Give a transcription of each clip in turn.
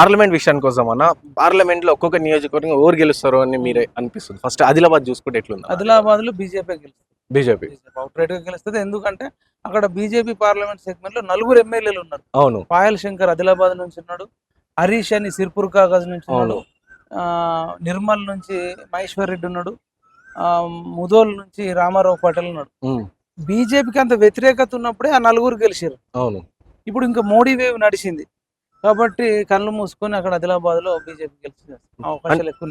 Parliament విషయానికి కోసం అన్న పార్లమెంట్ లో ఒక్కొక్క నియోజకవర్గం ఎవరు గెలుస్తారో అని మీరే అనిపిస్తుంది. ఫస్ట్ ఆదిలాబాద్ చూసుకుంటే ఎట్లుంది? ఆదిలాబాద్ లో బీజేపీ గెలుస్తుంది. బీజేపీ అవుట్రైట్ గా గెలుస్తుంది. ఎందుకంటే అక్కడ బీజేపీ పార్లమెంట్ సెగ్మెంట్ లో 4 ఎమ్మెల్యేలు ఉన్నారు. అవును. పాయల్ శంకర్ ఆదిలాబాద్ నుంచి ఉన్నాడు, హరీష్ అని సిర్పూర్ కాగజ్ నుంచి ఉన్నాడు, నిర్మల్ నుంచి మహేశ్వర్ రెడ్డి ఉన్నాడు, ముదోల్ నుంచి రామారావు పటేల్ ఉన్నాడు. బీజేపీకి అంత వ్యతిరేకత ఉన్నప్పుడే ఆ 4 గెలిచారు. అవును. ఇప్పుడు ఇంకా మోడీ వేవ్ నడిచింది కాబట్టి కళ్ళు మూసుకొని అక్కడ ఆదిలాబాద్ లో బీజేపీ గెలిచే అవకాశాలు ఎక్కువ.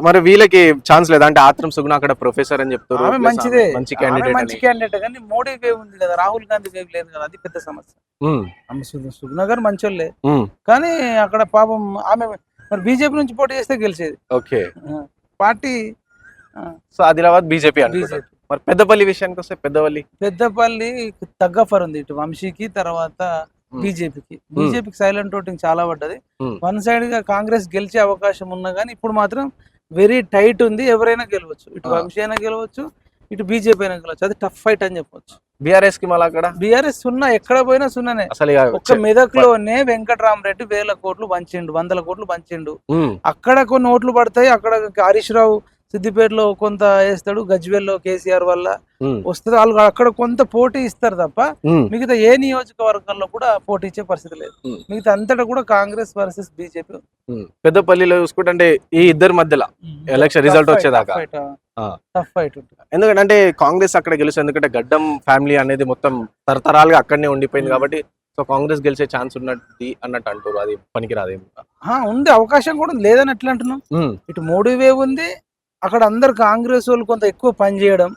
మరి వీళ్ళకి ఛాన్స్ లేదా అంటే ఆత్రం సుగుణ అక్కడ ప్రొఫెసర్ అని చెప్తారు, మంచిదే, మంచి మంచి క్యాండిడేట్. కానీ మోడీ వేవ్ ఉంది కదా, రాహుల్ గాంధీ వేవ్ లేదు కదా, అది పెద్ద సమస్య. సుగుణ గారు మంచోళ్ళే కానీ అక్కడ పాపం ఆమె మరి బీజేపీ నుంచి పోటీ చేస్తే గెలిచేది. Okay party. So Adilabad BJP BJP. మరి పెద్దపల్లి విషయానికి వస్తే పెద్దపల్లి తగ్గఫర్ ఉంది ఇటు వంశీకి, తర్వాత బీజేపీకి సైలెంట్ ఓటింగ్ చాలా పడ్డది. వన్ సైడ్ గా కాంగ్రెస్ గెలిచే అవకాశం ఉన్నా కానీ ఇప్పుడు మాత్రం వెరీ టైట్ ఉంది. ఎవరైనా గెలవచ్చు, ఇటు వంశీ అయినా గెలవచ్చు, ఇటు బీజేపీ అయినా గెలవచ్చు. అది టఫ్ ఫైట్ అని చెప్పొచ్చు. బీఆర్ఎస్ కి మళ్ళీ అక్కడ బీఆర్ఎస్ సున్నా, ఎక్కడ పోయినా సున్నానే. అసలు ఒక్క మెదక్ లోనే వెంకటరామరెడ్డి 1000 కోట్లు పంచిండు, 100 కోట్లు పంచిండు. అక్కడ కొన్ని ఓట్లు పడతాయి, అక్కడ హరీష్ రావు సిద్దిపేటలో కొంత వేస్తాడు, గజ్వేల్లో కేసీఆర్ వల్ల వస్తుంది. వాళ్ళు అక్కడ కొంత పోటీ ఇస్తారు తప్ప మిగతా ఏ నియోజకవర్గంలో కూడా పోటీ ఇచ్చే పరిస్థితి లేదు. మిగతా అంతటా కూడా కాంగ్రెస్ వర్సెస్ బీజేపీ. పెద్దపల్లిలో చూసుకుంటే ఈ ఇద్దరి మధ్యలో ఎలక్షన్ రిజల్ట్ వచ్చేదాకా టఫ్ ఫైట్ ఉంటుంది. ఎందుకంటే కాంగ్రెస్ అక్కడ గెలుస్తుంది, ఎందుకంటే గడ్డం ఫ్యామిలీ అనేది మొత్తం తరతరాలుగా అక్కడనే ఉండిపోయింది కాబట్టి. సో కాంగ్రెస్ గెలిచే ఛాన్స్ ఉన్నది అన్నట్టు అంటారు, అది పనికిరాదేమో. ఉంది, అవకాశం కూడా లేదని ఎట్లా అంటున్నాం. ఇటు మోడీ వేవ్ ఉంది, అక్కడ అందరు కాంగ్రెస్ వాళ్ళు కొంత ఎక్కువ పని చేయడం,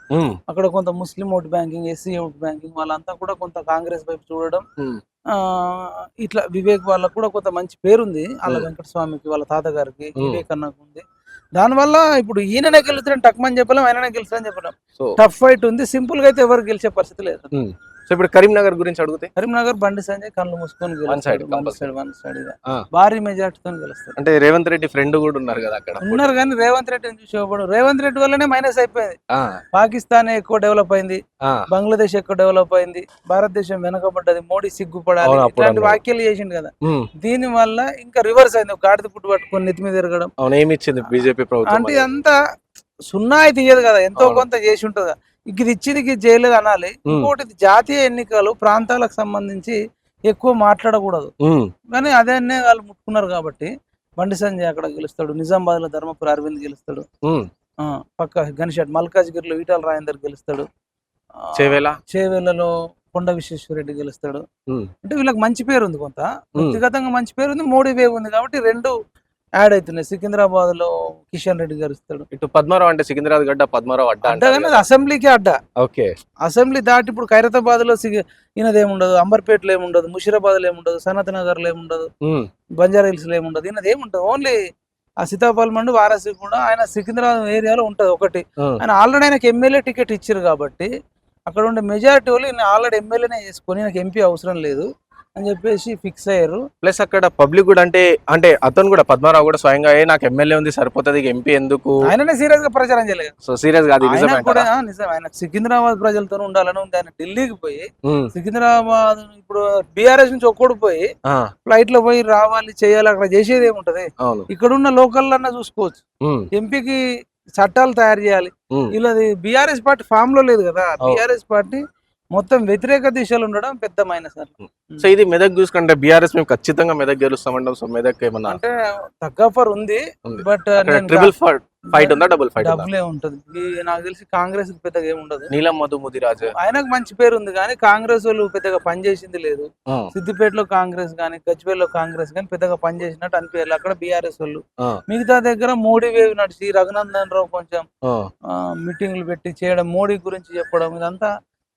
అక్కడ కొంత ముస్లిం vote banking, SC vote banking వాళ్ళంతా కూడా కొంత కాంగ్రెస్ వైపు చూడడం. ఇట్లా వివేక్ వాళ్ళకు కూడా కొంత మంచి పేరుంది, వాళ్ళ వెంకటస్వామికి వాళ్ళ తాతగారికి వివేక్ అన్నకు ఉంది. దానివల్ల ఇప్పుడు ఈయననే గెలుస్తారని టక్మని చెప్పలేం, ఆయననే గెలుస్తారని చెప్పలేం. టఫ్ ఫైట్ ఉంది. సింపుల్ గా అయితే ఎవరు గెలిచే పరిస్థితి లేదు. సో ఇప్పుడు కరీంనగర్ గురించి అడిగితే, కరీంనగర్ బండి సంజయ్ కళ్ళు మూసుకొని భారీ మెజార్టీతో గెలుస్తారు. అంటే రేవంత్ రెడ్డి ఫ్రెండ్ కూడా ఉన్నారు కదా అక్కడ, ఉన్నారు కానీ రేవంత్ రెడ్డిని చూసి ఇవ్వబడు. రేవంత్ రెడ్డి వల్లనే మైనస్ అయిపోయింది. పాకిస్తాన్ ఎక్కువ డెవలప్ అయింది, బంగ్లాదేశ్ ఎక్కువ డెవలప్ అయింది, భారతదేశం వెనకబడ్డది, మోడీ సిగ్గుపడాలి ఇట్లాంటి వ్యాఖ్యలు చేసిండు కదా. దీని వల్ల ఇంకా రివర్స్ అయింది. గాడిద పుట్టు పట్టుకొని నెత్తి మీద తిరగడం ఏమిచ్చింది బీజేపీ ప్రభుత్వం అంటే అంతా సున్నా అయితే తీయదు కదా, ఎంతో కొంత చేసి ఉంటది. ఇది ఇచ్చింది ఇది చేయలేదు అనాలి. ఇంకోటి జాతీయ ఎన్నికలు ప్రాంతాలకు సంబంధించి ఎక్కువ మాట్లాడకూడదు కానీ అదే వాళ్ళు ముట్టుకున్నారు కాబట్టి బండి సంజయ్ అక్కడ గెలుస్తాడు. నిజామాబాద్ లో ధర్మపురి అరవింద్ గెలుస్తాడు, పక్క గనిషాట్ మల్కాజ్గిరిలో ఈటల రాజేందర్ గెలుస్తాడు, చేవేళ్లలో కొండ విశ్వేశ్వరరెడ్డి గెలుస్తాడు. అంటే వీళ్ళకి మంచి పేరు ఉంది, కొంత వ్యక్తిగతంగా మంచి పేరు ఉంది, మోడీ వేవ్ ఉంది కాబట్టి రెండు యాడ్ అవుతున్నాయి. సికింద్రాబాద్ లో కిషన్ రెడ్డి గారు ఇస్తాడు. ఇటు పద్మారావు అంటే సికింద్రాబాద్ గడ్డ పద్మారావు అడ్డా కానీ అసెంబ్లీకి అడ్డా. ఓకే, అసెంబ్లీ దాటి ఇప్పుడు ఖైరతాబాద్ లో ఈయనది ఏముండదు, అంబర్పేటలో ఏముండదు, ముషీరాబాద్ లో ఏముండదు, సనత్ నగర్ లో ఏముండదు, బంజారా హిల్స్ లో ఏముండదు, ఈయనది ఏముంటది. ఓన్లీ ఆ సీతాఫల్ మండి వారాసి కూడా ఆయన సికింద్రాబాద్ ఏరియాలో ఉంటది ఒకటి. ఆయన ఆల్రెడీ ఆయనకి ఎమ్మెల్యే టికెట్ ఇచ్చారు కాబట్టి అక్కడ ఉండే మెజారిటీ వాళ్ళు ఈయన ఆల్రెడీ ఎమ్మెల్యేనే చేసుకొని నాకు ఎంపీ అవసరం లేదు అని చెప్పేసి ఫిక్స్ అయ్యారు. ప్లస్ అక్కడ పబ్లిక్ కూడా అంటే అతను కూడా పద్మారావు కూడా స్వయంగా నాకు ఎమ్మెల్యే ఉంది సరిపోతుంది ఎంపీ ఎందుకు, ఆయననే సీరియస్ గా ప్రచారం చేయలేదు. సో సీరియస్ గా నిజం, ఆయన సికింద్రాబాద్ ప్రజలతో ఉండాలని ఉంది. ఆయన ఢిల్లీకి పోయి సికింద్రాబాద్ ఇప్పుడు బీఆర్ఎస్ నుంచి ఒక్కడు పోయి ఫ్లైట్ లో పోయి రావాలి చేయాలి, అక్కడ చేసేది ఏముంటది. ఇక్కడ ఉన్న లోకల్ అన్నా చూసుకోవచ్చు. ఎంపీకి చట్టాలు తయారు చేయాలి. వీళ్ళది బీఆర్ఎస్ పార్టీ ఫామ్ లో లేదు కదా, బీఆర్ఎస్ పార్టీ మొత్తం వ్యతిరేక దిశలు ఉండడం పెద్ద మైనస్. సో ఇది మెదక్ చూసుకుంటే బీఆర్ఎస్ మేము ఖచ్చితంగా మెదక్ గెలుస్తామంటాం. సో మెదక్ ఏమన్నా అంటే తగ్గఫర్ ఉంది, బట్ ట్రిపుల్ ఫైట్ ఉందా, డబుల్ ఫైట్ డబులే ఉంటది. నాకు తెలిసి కాంగ్రెస్ పెద్దగా ఏముండదు. నీలం మధు ముదిరాజు ఆయనకు మంచి పేరు ఉంది కానీ కాంగ్రెస్ వాళ్ళు పెద్దగా పనిచేసింది లేదు. సిద్దిపేటలో కాంగ్రెస్ గానీ గజ్వేల్లో కాంగ్రెస్ గానీ పెద్దగా పనిచేసినట్టు అనిపించాలి. అక్కడ బీఆర్ఎస్ వాళ్ళు. మిగతా దగ్గర మోడీ వేవ్ నడిచి రఘునందన్ రావు కొంచెం మీటింగ్లు పెట్టి చేయడం, మోడీ గురించి చెప్పడం, ఇదంతా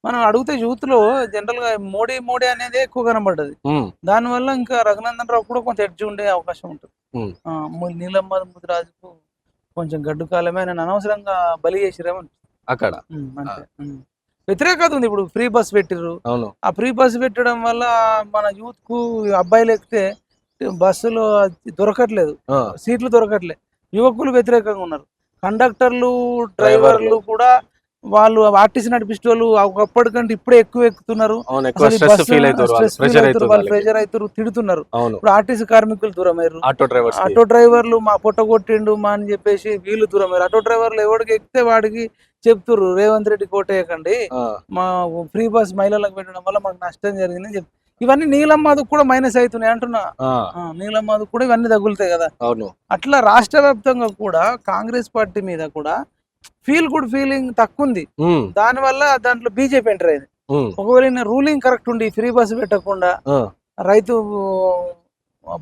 మనం అడిగితే యూత్ లో జనరల్ గా మోడీ అనేది ఎక్కువ కనబడ్డది. దానివల్ల ఇంకా రఘునందన్ రావు కూడా కొంచెం ఎడ్జ్ ఉండే అవకాశం ఉంటుంది. నీలం మధు ముదిరాజుకు కొంచెం గడ్డు కాలమే, ఆయన అనవసరంగా బలి చేసిరేమో అక్కడ. వ్యతిరేకత ఉంది. ఇప్పుడు ఫ్రీ బస్ పెట్టిర్రు, ఆ ఫ్రీ బస్ పెట్టడం వల్ల మన యూత్ కు అబ్బాయిలు ఎక్కితే బస్సులో దొరకట్లేదు, సీట్లు దొరకట్లేదు, యువకులు వ్యతిరేకంగా ఉన్నారు. కండక్టర్లు డ్రైవర్లు కూడా వాళ్ళు ఆర్టీసీ నడిపిస్తే వాళ్ళు అప్పటికంటే ఇప్పుడే ఎక్కువ ఎక్కుతున్నారు. అవును, ఎక్కువ అసలు ఈ స్ట్రెస్ బస్సు ఫీల్ అవుతారు, స్ట్రెస్ ఫీల్ ప్రెషర్ అవుతారు, అవుతుంది వాళ్ళు వాళ్ళకి. ప్రెషర్ అవుతారు, తిడుతున్నారు. అవును, ఇప్పుడు ఆర్టీసీ కార్మికులు దూరమయ్యారు, ఆటో డ్రైవర్స్ ఆటో డ్రైవర్లు మా పొట్ట కొట్టిండు మా అని చెప్పేసి వీళ్ళు దూరమయ్యారు. ఆటో డ్రైవర్లు ఎవడికి ఎక్కితే వాడికి చెప్తుర్రు రేవంత్ రెడ్డి కోటేయకండి, మా ఫ్రీ బస్ మహిళలకు పెట్టడం వల్ల మాకు నష్టం జరిగిందని చెప్తారు. ఇవన్నీ నీలమ్మకు కూడా మైనస్ అవుతున్నాయి అంటున్నా. నీలమ్మకు కూడా ఇవన్నీ తగులుతాయి కదా. అవును, అట్లా రాష్ట్ర వ్యాప్తంగా కూడా కాంగ్రెస్ పార్టీ మీద కూడా ఫీల్ గుడ్ ఫీలింగ్ తక్కువ ఉంది. దానివల్ల దాంట్లో బీజేపీ ఎంటర్ అయింది. ఒకవేళ రూలింగ్ కరెక్ట్ ఉండి ఫ్రీ బస్ పెట్టకుండా రైతు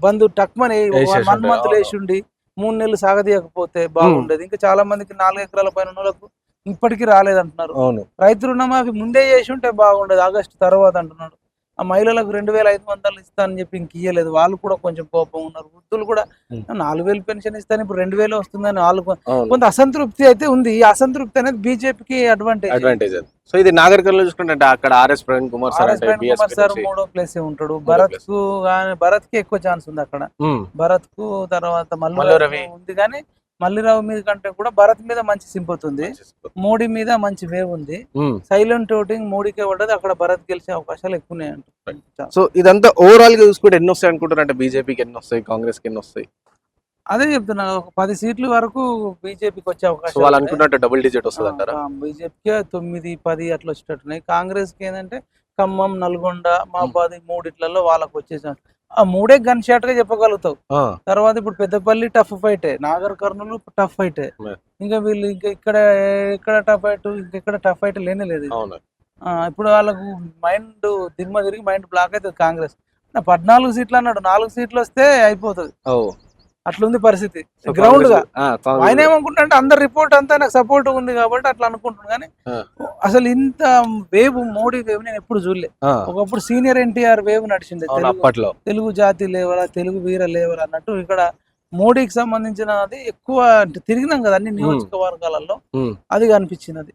బంధు టక్మని 1 month లేచి ఉండి 3 నెలలు సాగదీయకపోతే బాగుండేది. ఇంకా చాలా మందికి 4 ఎకరాల పైన ఉన్నోళ్ళకు ఇప్పటికీ రాలేదంటున్నారు. అవును, రైతు రుణమాఫీ ముందే చేసి ఉంటే బాగుండేది, ఆగస్టు తర్వాత అంటున్నాడు. ఆ మహిళలకు 2,500 ఇస్తానని చెప్పి ఇంక ఇయ్యలేదు, వాళ్ళు కూడా కొంచెం కోపం ఉన్నారు. వృద్ధులు కూడా 4,000 పెన్షన్ ఇస్తాను ఇప్పుడు 2,000 వస్తుందని వాళ్ళు కొంత అసంతృప్తి అయితే ఉంది. ఈ అసంతృప్తి అనేది బీజేపీకి అడ్వాంటేజ్. సో ఇది నాగర్ కర్నూలు చూసుకుంటే అక్కడ ఆర్ఎస్ ప్రవీణ్ కుమార్ సార్ 3వ ప్లేస్ ఉంటాడు. భరత్ కి ఎక్కువ ఛాన్స్ ఉంది అక్కడ. భరత్ కు తర్వాత మల్లు రవి ఉంది, కానీ మల్లిరావు మీద కంటే కూడా భరత్ మీద మంచి సింపతి ఉంది. మోడీ మీద మంచి వేవ్ ఉంది. సైలెంట్ ఓటింగ్ మోడీకే పడ్డది, అక్కడ భరత్ గెలిచే అవకాశాలు ఎక్కువ ఉన్నాయంట. సో ఇదంతా ఓవరాల్ గా చూసుకుంటే ఎన్ని వస్తాయి అనుకుంటారు? అంటే బీజేపీకి ఎన్ని వస్తాయి, కాంగ్రెస్ కి ఎన్ని వస్తాయి? అదే చెప్తున్నా, ఒక 10 సీట్ల వరకు బీజేపీకి వచ్చే అవకాశం. వాళ్ళు అనుకున్నట్టు డబుల్ డిజిట్ వస్తుంది అంటారా? బీజేపీకి 9, 10 అట్లా వచ్చేటట్టున్నాయి. కాంగ్రెస్ కి ఏంటంటే ఖమ్మం, నల్గొండ, మహబాద్ 3 వాళ్ళకి వచ్చేసాం. ఆ 3 గన్ షాట్ గా చెప్పగలుగుతావు. తర్వాత ఇప్పుడు Peddapalli tough fight, Nagar Kurnool tough fight, ఇంకా వీళ్ళు ఇంకా ఇక్కడ టఫ్ ఫైట్, ఇంకెక్కడ టఫ్ ఫైట్ లేనే లేదు. ఇప్పుడు వాళ్ళకు మైండ్ దిమ్మ తిరిగి మైండ్ బ్లాక్ అవుతుంది. కాంగ్రెస్ 14 సీట్లు అన్నాడు, 4 సీట్లు వస్తే అయిపోతుంది. అట్లుంది పరిస్థితి గ్రౌండ్ గా. ఆయన ఏమనుకుంటా అంటే అందరు రిపోర్ట్ అంతా నాకు సపోర్ట్ ఉంది కాబట్టి అట్లా అనుకుంటున్నాను, కానీ అసలు ఇంత వేవ్ మోడీ వేవ్ నేను ఎప్పుడు చూడలే. ఒకప్పుడు సీనియర్ ఎన్టీఆర్ వేవ్ నడిచింది, తెలుగు జాతి లేవరా, తెలుగు వీర లేవరా అన్నట్టు. ఇక్కడ మోడీకి సంబంధించినది ఎక్కువ తిరిగినాం కదా అన్ని నియోజకవర్గాలలో, అది కనిపించినది.